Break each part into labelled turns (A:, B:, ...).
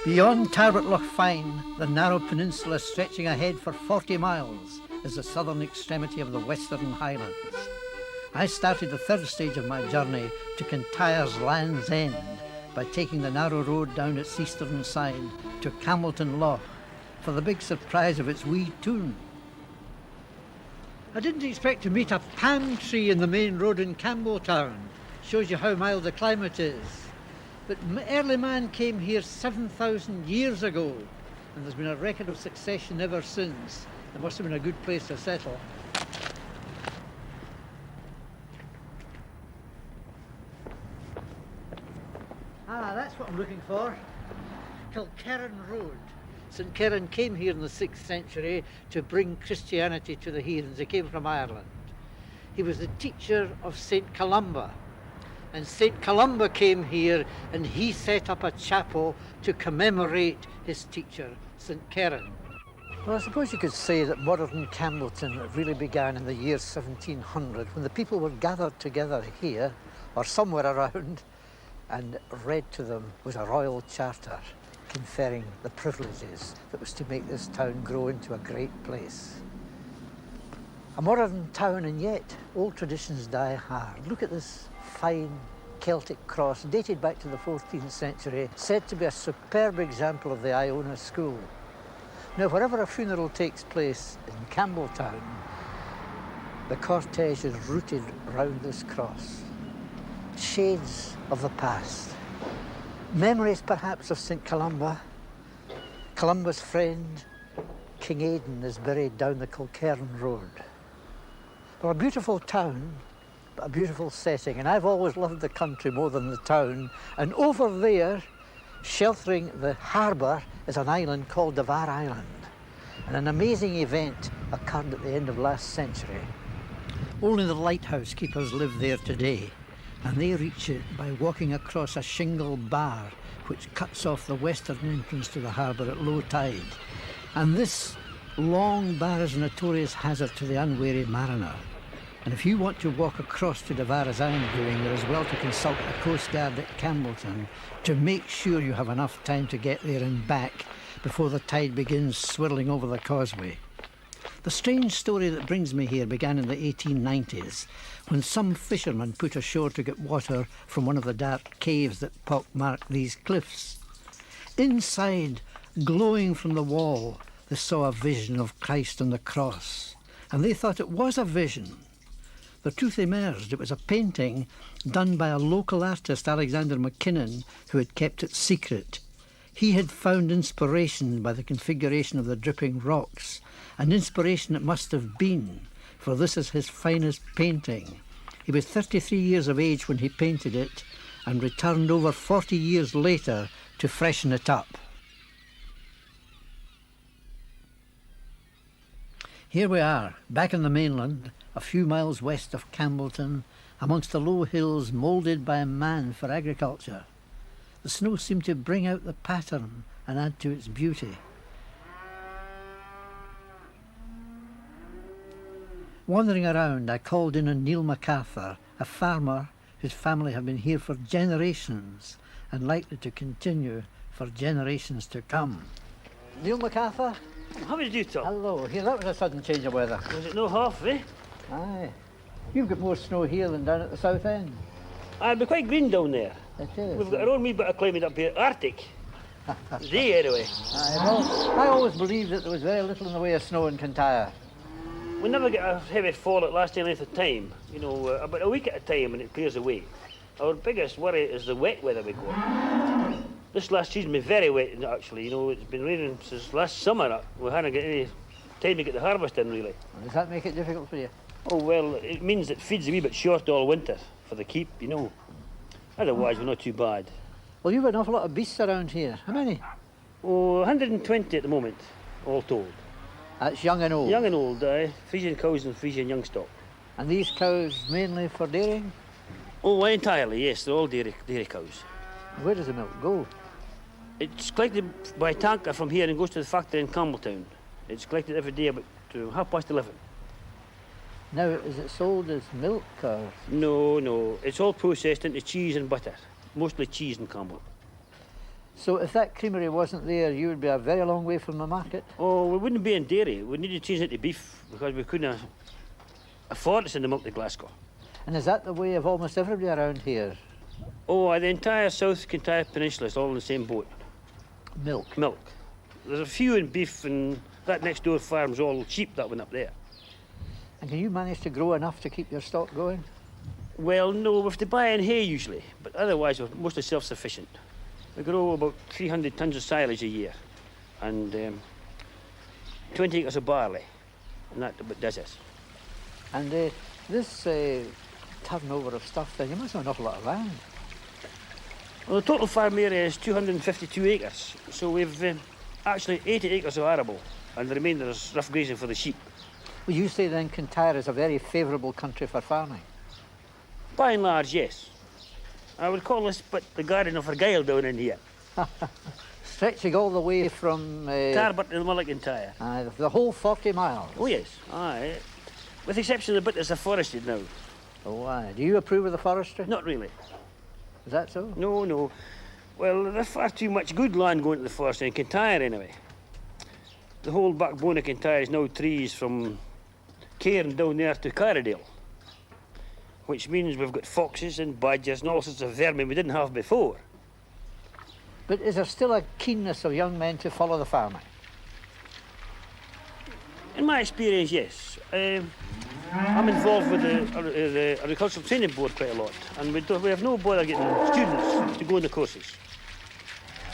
A: Beyond Tarbert Loch Fyne, the narrow peninsula stretching ahead for 40 miles, is the southern extremity of the Western Highlands. I started the third stage of my journey to Kintyre's Land's End by taking the narrow road down its eastern side to Campbelltown Loch for the big surprise of its wee toon. I didn't expect to meet a palm tree in the main road in Campbelltown. Shows you how mild the climate is. But early man came here 7,000 years ago, and there's been a record of succession ever since. It must have been a good place to settle. Ah, that's what I'm looking for. Kilkerran Road. St. Kieran came here in the 6th century to bring Christianity to the heathens. He came from Ireland. He was the teacher of St. Columba. And St. Columba came here and he set up a chapel to commemorate his teacher, St. Kieran. Well, I suppose you could say that modern Campbelltown really began in the year 1700 when the people were gathered together here or somewhere around, and read to them was a royal charter conferring the privileges that was to make this town grow into a great place. A modern town, and yet old traditions die hard. Look at this fine Celtic cross dated back to the 14th century, said to be a superb example of the Iona school. Now, wherever a funeral takes place in Campbelltown, the cortege is routed round this cross. Shades of the past. Memories, perhaps, of St. Columba. Columba's friend, King Aidan, is buried down the Kilkerran Road. Well, a beautiful town, but a beautiful setting, and I've always loved the country more than the town. And over there, sheltering the harbour, is an island called the Weir Island. And an amazing event occurred at the end of last century. Only the lighthouse keepers live there today, and they reach it by walking across a shingle bar which cuts off the western entrance to the harbour at low tide. And this long bar is a notorious hazard to the unwary mariner. And if you want to walk across to Dunaverty's doing, there is well to consult the Coast Guard at Campbelltown to make sure you have enough time to get there and back before the tide begins swirling over the causeway. The strange story that brings me here began in the 1890s, when some fishermen put ashore to get water from one of the dark caves that pockmark these cliffs. Inside, glowing from the wall, they saw a vision of Christ on the cross, and they thought it was a vision. The truth emerged. It was a painting done by a local artist, Alexander McKinnon, who had kept it secret. He had found inspiration by the configuration of the dripping rocks, an inspiration it must have been, for this is his finest painting. He was 33 years of age when he painted it and returned over 40 years later to freshen it up. Here we are, back on the mainland, a few miles west of Campbelltown, amongst the low hills moulded by man for agriculture. The snow seemed to bring out the pattern and add to its beauty. Wandering around, I called in on Neil MacArthur, a farmer whose family have been here for generations and likely to continue for generations to come. Neil MacArthur?
B: How do you do, Tom?
A: Hello. Here, that was a sudden change of weather.
B: Was it no half, eh?
A: Aye. You've got more snow here than down at the south end.
B: I'd be quite green down there.
A: It is.
B: We've got our own wee bit of climate up here, Arctic. Day, anyway.
A: Aye, well, I always believed that there was very little in the way of snow in Kintyre.
B: We never get a heavy fall at lasting length of time. You know, about a week at a time and it clears away. Our biggest worry is the wet weather we got. This last season been very wet, actually. You know, it's been raining since last summer. We hadn't got any time to get the harvest in, really.
A: Does that make it difficult for you?
B: Oh, well, it means it feeds a wee bit short all winter for the keep, you know. Otherwise, we're not too bad.
A: Well, you've got an awful lot of beasts around here. How many?
B: Oh, 120 at the moment, all told.
A: That's young and old?
B: Young and old, Frisian cows and Frisian young stock.
A: And these cows mainly for dairying?
B: Oh, entirely, yes. They're all dairy cows.
A: Where does the milk go?
B: It's collected by tanker from here and goes to the factory in Campbelltown. It's collected every day about 11:30.
A: Now, is it sold as milk or...?
B: No. It's all processed into cheese and butter. Mostly cheese and Campbell.
A: So if that creamery wasn't there, you would be a very long way from the market?
B: Oh, we wouldn't be in dairy. We need to change it to beef because we couldn't afford to send them up to Glasgow.
A: And is that the way of almost everybody around here?
B: Oh, the entire South Kintyre Peninsula is all in the same boat.
A: Milk?
B: Milk. There's a few in beef, and that next door farm's all sheep, that one up there.
A: And can you manage to grow enough to keep your stock going?
B: Well, no, we have to buy in hay usually, but otherwise we're mostly self-sufficient. We grow about 300 tons of silage a year, and 20 acres of barley, and that about does us.
A: And this turnover of stuff, then, you must have an awful lot of land.
B: Well, the total farm area is 252 acres, so we've actually 80 acres of arable, and the remainder is rough grazing for the sheep.
A: Well, you say then Kintyre is a very favourable country for farming?
B: By and large, yes. I would call this but the Garden of Argyll down in here.
A: Stretching all the way from...
B: Tarbert to the Mull of Kintyre.
A: The whole 40 miles?
B: Oh, yes. Aye. With the exception of the bit that's forested now.
A: Oh, aye. Do you approve of the forestry?
B: Not really.
A: Is that so?
B: No, no. Well, there's far too much good land going to the forestry in Kintyre, anyway. The whole backbone of Kintyre is now trees from Cairn down there to Carradale, which means we've got foxes and badgers and all sorts of vermin we didn't have before.
A: But is there still a keenness of young men to follow the farming?
B: In my experience, yes. I'm involved with the Agricultural Training Board quite a lot, and we have no bother getting students to go on the courses.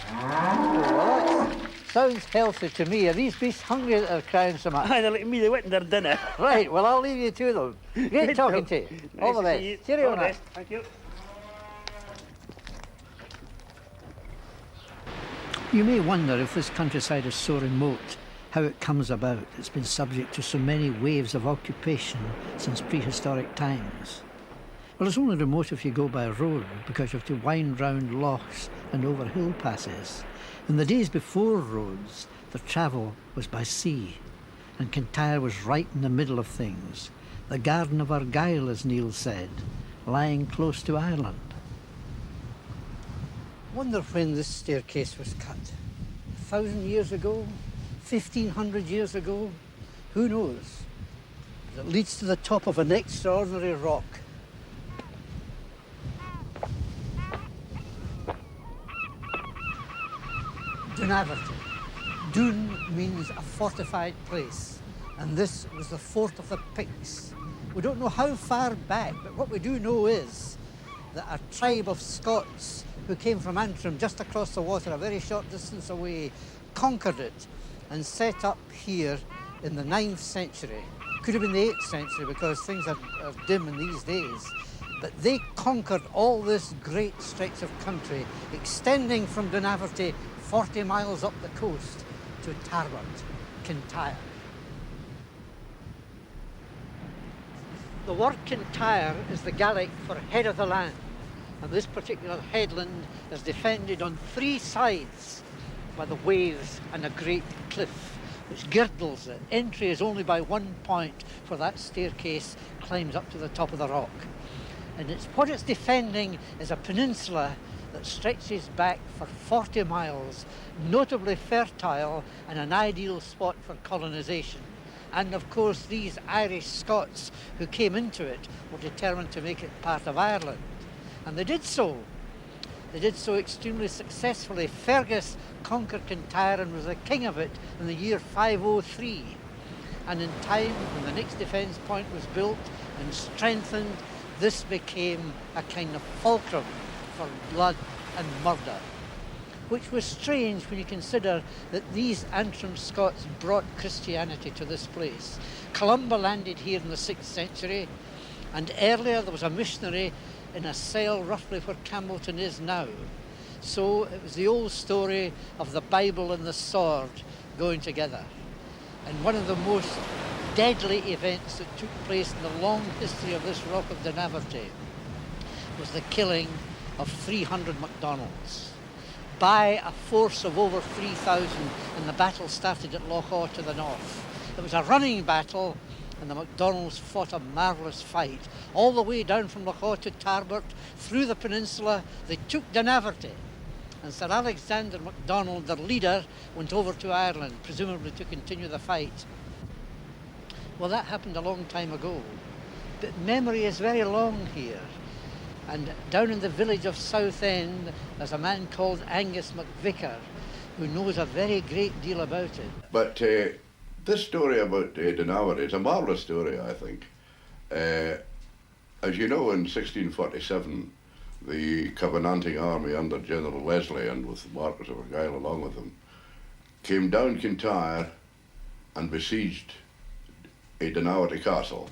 A: Oh, well, that sounds healthy to me. Are these beasts hungry that they're crying so much?
B: Aye, they're like me, they went in their dinner.
A: Right, well, I'll leave you to them. Great talking to you. All the best. Cheerio now.
B: Thank you.
A: You may wonder if this countryside is so remote, how it comes about. It's been subject to so many waves of occupation since prehistoric times. Well, it's only remote if you go by road, because you have to wind round lochs and over hill passes. In the days before roads, the travel was by sea, and Kintyre was right in the middle of things. The Garden of Argyll, as Neil said, lying close to Ireland. Wonder when this staircase was cut. 1,000 years ago? 1,500 years ago? Who knows? It leads to the top of an extraordinary rock. Dunaverty. Dun means a fortified place, and this was the fort of the Picts. We don't know how far back, but what we do know is that a tribe of Scots who came from Antrim, just across the water, a very short distance away, conquered it and set up here in the 9th century. Could have been the 8th century because things are dim in these days. But they conquered all this great stretch of country, extending from Dunaverty 40 miles up the coast to Tarbert, Kintyre. The word Kintyre is the Gaelic for head of the land, and this particular headland is defended on 3 sides by the waves and a great cliff which girdles it. Entry is only by 1 point, for that staircase climbs up to the top of the rock. And what it's defending is a peninsula that stretches back for 40 miles, notably fertile and an ideal spot for colonisation. And of course, these Irish Scots who came into it were determined to make it part of Ireland. And they did so. They did so extremely successfully. Fergus conquered Kintyre and was the king of it in the year 503. And in time, when the next defence point was built and strengthened, this became a kind of fulcrum for blood and murder, which was strange when you consider that these Antrim Scots brought Christianity to this place. Columba landed here in the 6th century, and earlier there was a missionary in a cell roughly where Campbelltown is now. So it was the old story of the Bible and the sword going together. And one of the most deadly events that took place in the long history of this rock of Dunaverty was the killing of 300 MacDonalds by a force of over 3,000, and the battle started at Loch Awe to the north. It was a running battle, and the MacDonalds fought a marvellous fight all the way down from Loch Awe to Tarbert, through the peninsula. They took Dunaverty, And Sir Alexander MacDonald, their leader, went over to Ireland, presumably to continue the fight. Well, that happened a long time ago. But memory is very long here. And down in the village of Southend, there's a man called Angus MacVicar, who knows a very great deal about it.
C: But this story about Dunaverty is a marvellous story, I think. As you know, in 1647, the Covenanting army under General Leslie and with the Marquis of Argyll along with them came down Kintyre and besieged a Dunaverty castle,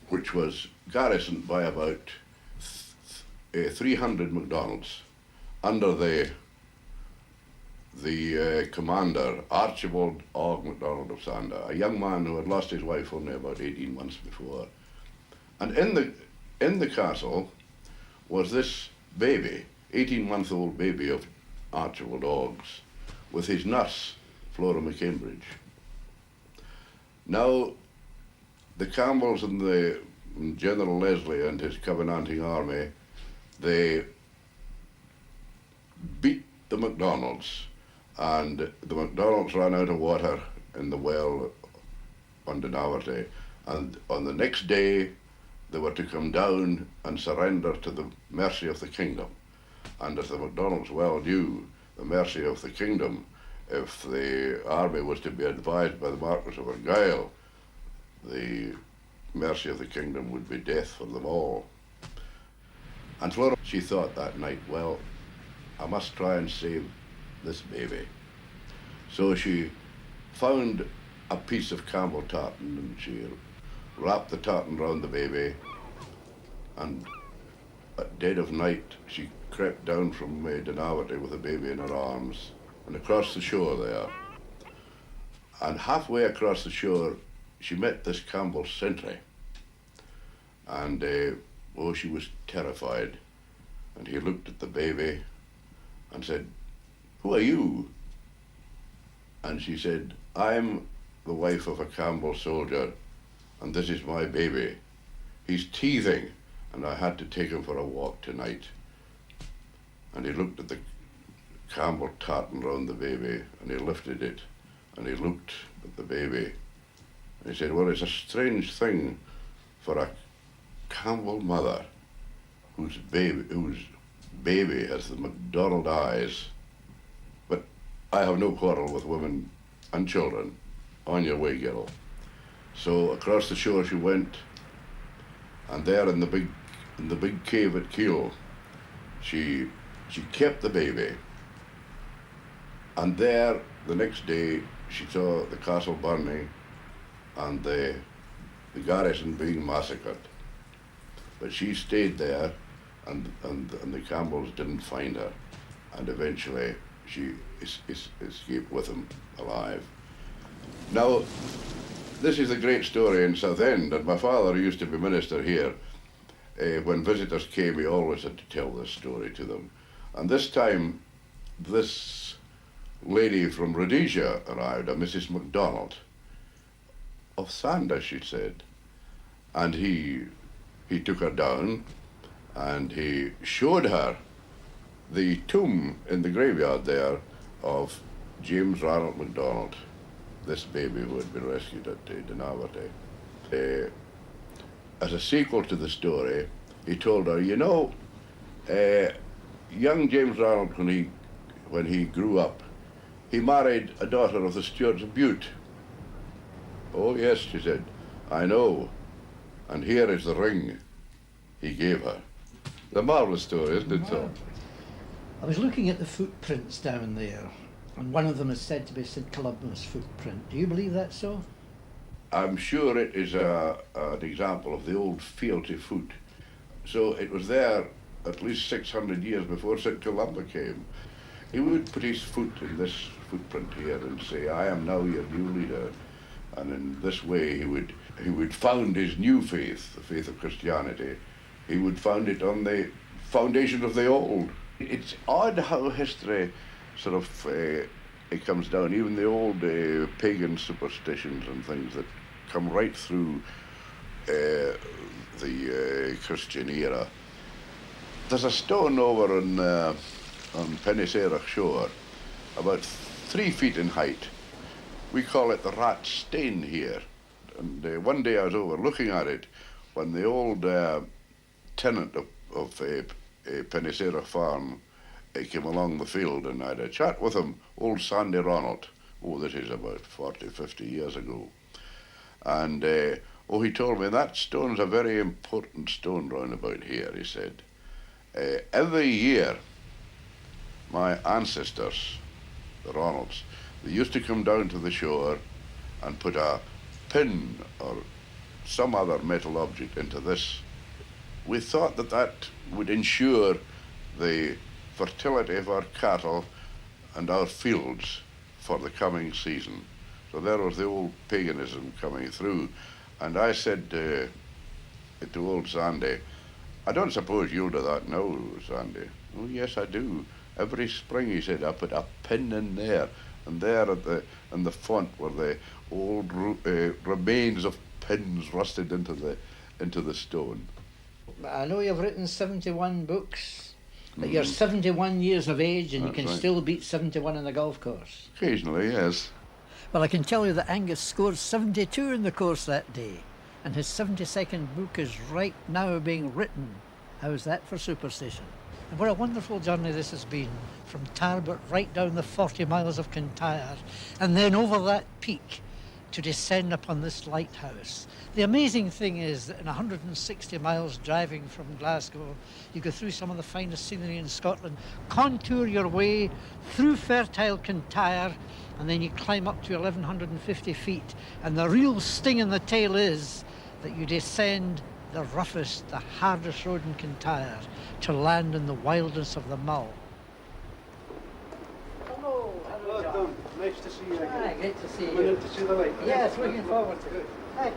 C: which was garrisoned by about 300 MacDonalds under the commander, Archibald Og MacDonald of Sander, a young man who had lost his wife only about 18 months before. And in the castle was this baby, 18-month-old baby of Archibald Og's, with his nurse, Flora McCambridge. Now, the Campbells and the General Leslie and his Covenanting army, they beat the MacDonalds, and the MacDonalds ran out of water in the well on Dunaverty, and on the next day they were to come down and surrender to the mercy of the kingdom. And as the MacDonalds well knew, the mercy of the kingdom, if the army was to be advised by the Marquis of Argyll, the mercy of the kingdom would be death for them all. And Flora, she thought that night, well, I must try and save this baby. So she found a piece of Campbell tartan and she wrapped the tartan round the baby, and at dead of night she crept down from Dunaverty with the baby in her arms and across the shore there. And halfway across the shore she met this Campbell sentry, and she was terrified, and he looked at the baby and said, "Who are you?" And she said, "I'm the wife of a Campbell soldier, and this is my baby. He's teething, and I had to take him for a walk tonight." And he looked at the Campbell tartan round the baby, and he lifted it, and he looked at the baby, and he said, "Well, it's a strange thing for a Campbell mother whose baby has the MacDonald eyes. But I have no quarrel with women and children. On your way, girl." So across the shore she went, and there in the big cave at Kiel, she kept the baby. And there the next day she saw the castle burning and the garrison being massacred. But she stayed there, and the Campbells didn't find her, and eventually she escaped with them alive. Now, this is a great story in Southend, and my father used to be minister here. When visitors came, he always had to tell this story to them. And this time, this lady from Rhodesia arrived, a Mrs. MacDonald, of Sander, she said. And he took her down, and he showed her the tomb in the graveyard there of James Ranald MacDonald, this baby who had been rescued at Dunaverty. As a sequel to the story, he told her, "You know, young James Ranald, when he grew up, he married a daughter of the Stewarts of Bute." "Oh yes," she said, "I know, and here is the ring he gave her." It's a marvellous story, isn't it, so?
A: I was looking at the footprints down there, and one of them is said to be St. Columba's footprint. Do you believe that's so?
C: I'm sure it is an example of the old fealty foot. So it was there at least 600 years before St. Columba came. He would put his foot in this footprint here and say, "I am now your new leader." And in this way he would found his new faith, the faith of Christianity. He would found it on the foundation of the old. It's odd how history sort of it comes down, even the old pagan superstitions and things that come right through the Christian era. There's a stone over in on Pennyserach shore, about 3 feet in height. We call it the Rat Stain here. And one day I was over looking at it when the old tenant of Pennyserach farm came along the field, and I had a chat with him, old Sandy Ronald. Oh, this is about 40, 50 years ago. And he told me that stone's a very important stone round about here, he said. Every year, my ancestors, the Ronalds, they used to come down to the shore and put a pin or some other metal object into this. We thought that that would ensure the fertility of our cattle and our fields for the coming season. So there was the old paganism coming through. And I said to old Sandy, I don't suppose you'll do that now, Sandy. Oh, yes, I do. Every spring, he said, I put a pin in there. And there in the font were the old remains of pins rusted into the stone.
A: I know you've written 71 books, but you're 71 years of age and
C: That's
A: you can
C: right.
A: still beat 71 in the golf course.
C: Occasionally, yes.
A: Well, I can tell you that Angus scored 72 in the course that day, and his 72nd book is right now being written. How's that for superstition? And what a wonderful journey this has been, from Tarbert right down the 40 miles of Kintyre, and then over that peak to descend upon this lighthouse. The amazing thing is that in 160 miles driving from Glasgow, you go through some of the finest scenery in Scotland, contour your way through fertile Kintyre, and then you climb up to 1,150 feet. And the real sting in the tail is that you descend the roughest, the hardest road in Kintyre to land in the wildness of the Mull. Hello,
D: Hello, Tom. Nice to see you again.
A: Hi, great to see
D: Coming
A: you.
D: in to see the light.
A: Yes, looking forward to it. Hi.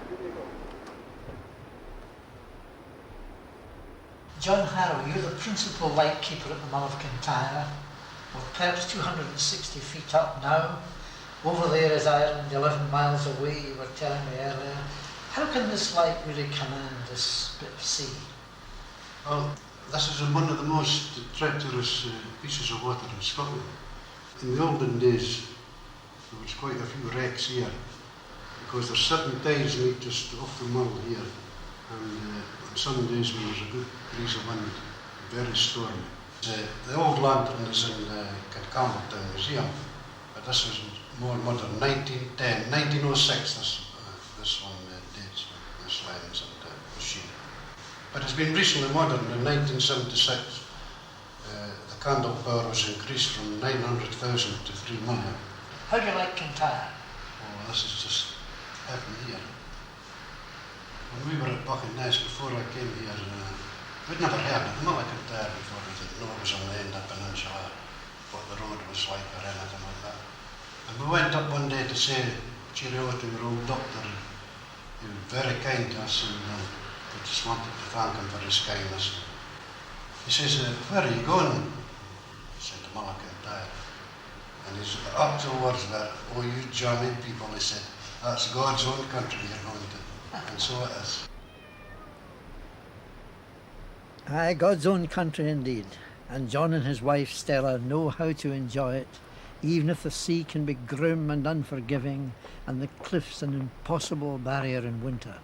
A: John Harrow, you're the principal light keeper at the Mull of Kintyre. We're perched 260 feet up now. Over there is Ireland, 11 miles away, you were telling me earlier. How can this light really command this bit of sea?
D: Well, this is one of the most treacherous pieces of water in Scotland. In the olden days, there was quite a few wrecks here, because there's certain tides meet just off the Mull here, and on some days when there's a good breeze of wind, very stormy. The old lantern is in Campbelltown Museum, but this is more modern, 1910, 1906 this one dates with this lens and machine. But it's been recently modern. In 1976, the candle power was increased from 900,000 to 3 million.
A: How do you like Kintyre?
D: Oh, this is just heaven here. When we were at Buckiness before I came here, we'd never heard of Mull of Kintyre before. We didn't know it was on the end of the peninsula, what the road was like or anything like that. And we went up one day to say cheerio to your old doctor. He was very kind to us, and we just wanted to thank him for his kindness. He says, where are you going? I said, to Mull of Kintyre. And his actual words were, oh, you jammy people, he said, that's God's own country you're going to. And so it is.
A: Aye, God's own country indeed. And John and his wife Stella know how to enjoy it, even if the sea can be grim and unforgiving and the cliffs an impossible barrier in winter.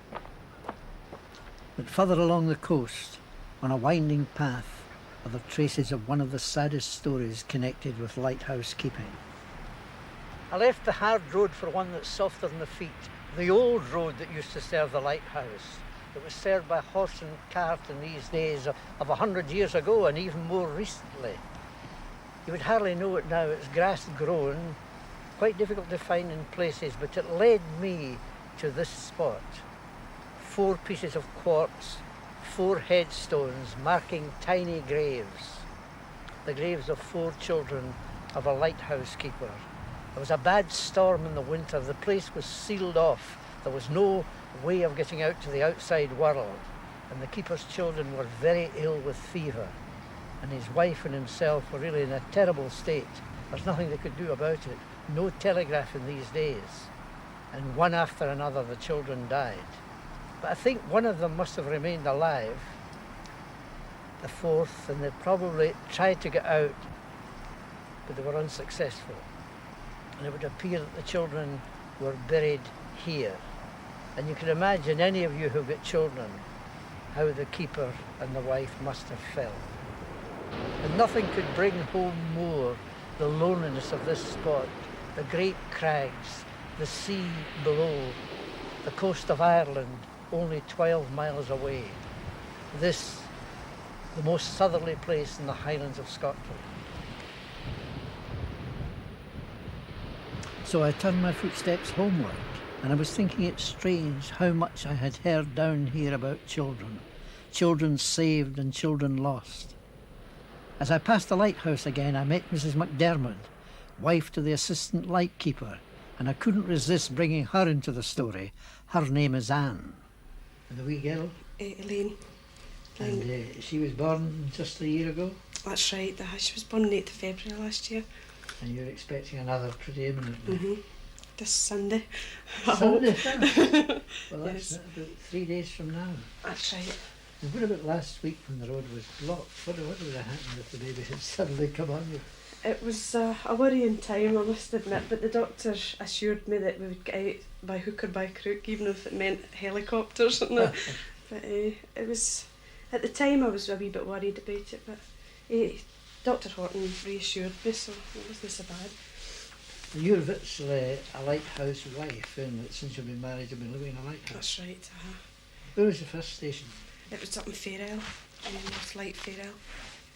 A: But further along the coast, on a winding path, are the traces of one of the saddest stories connected with lighthouse keeping. I left the hard road for one that's softer than the feet, the old road that used to serve the lighthouse. It was served by horse and cart in these days of 100 years ago and even more recently. You would hardly know it now. It's grass grown, quite difficult to find in places, but it led me to this spot. 4 pieces of quartz, 4 headstones marking tiny graves. The graves of 4 children of a lighthouse keeper. There was a bad storm in the winter. The place was sealed off. There was no way of getting out to the outside world, and the keeper's children were very ill with fever, and his wife and himself were really in a terrible state. There's nothing they could do about it. No telegraph in these days. And one after another the children died. But I think one of them must have remained alive, the 4th, and they probably tried to get out but they were unsuccessful. And it would appear that the children were buried here. And you can imagine, any of you who've got children, how the keeper and the wife must have felt. And nothing could bring home more the loneliness of this spot, the great crags, the sea below, the coast of Ireland only 12 miles away. This, the most southerly place in the Highlands of Scotland. So I turned my footsteps homeward, and I was thinking it strange how much I had heard down here about children, children saved and children lost. As I passed the lighthouse again, I met Mrs. McDermott, wife to the assistant lightkeeper, and I couldn't resist bringing her into the story. Her name is Anne. And the wee girl?
E: Elaine.
A: And she was born just a year ago?
E: That's right, she was born on the 8th of February last year.
A: And you're expecting another pretty imminently?
E: Mm-hmm. This Sunday.
A: Sunday? Well, that's
E: Yes.
A: about 3 days from now.
E: That's right.
A: And what about last week when the road was blocked? What would have happened if the baby had suddenly come on you?
E: It was a worrying time, I must admit, but the doctor assured me that we would get out by hook or by crook, even if it meant helicopters and that. But it was, at the time I was a wee bit worried about it, but Dr. Horton reassured me, so it wasn't so bad.
A: You're virtually a lighthouse wife, and since you've been married, you've been living in a lighthouse.
E: That's right.
A: Where was the first station?
E: It was up in Fairell, North Light Fairell.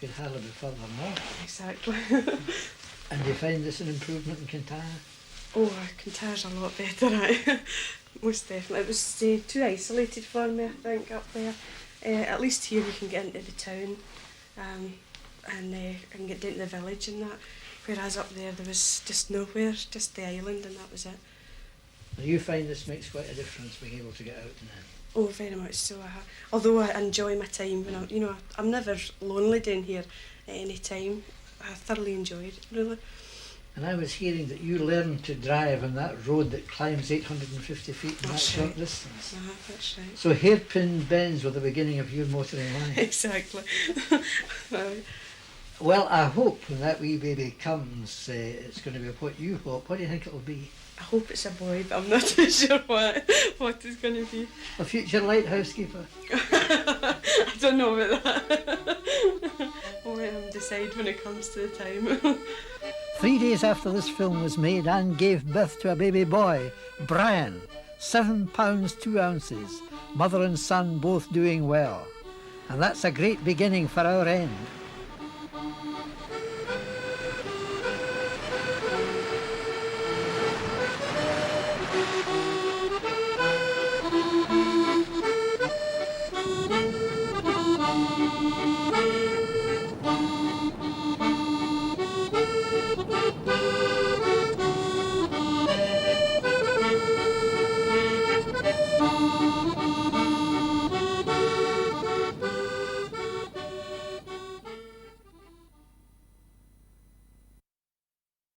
A: You could hardly be further north.
E: Exactly.
A: And do you find this an improvement in Kintyre?
E: Oh, Kintyre's a lot better, right? Most definitely. It was too isolated for me, I think, up there. At least here you can get into the town and get down to the village and that. Whereas up there was just nowhere, just the island, and that was it.
A: And you find this makes quite a difference, being able to get out and in?
E: Oh, very much so. Although I enjoy my time, when I'm never lonely down here at any time. I thoroughly enjoyed it, really.
A: And I was hearing that you learned to drive on that road that climbs 850 feet in that short distance.
E: That's right.
A: So hairpin bends were the beginning of your motoring life.
E: Exactly.
A: Well, I hope when that wee baby comes, it's going to be what you hope. What do you think it'll be?
E: I hope it's a boy, but I'm not too sure what it's going to be.
A: A future lighthouse keeper?
E: I don't know about that. I'll let him decide when it comes to the time.
A: 3 days after this film was made, Anne gave birth to a baby boy, Brian, 7 pounds 2 ounces, mother and son both doing well. And that's a great beginning for our end.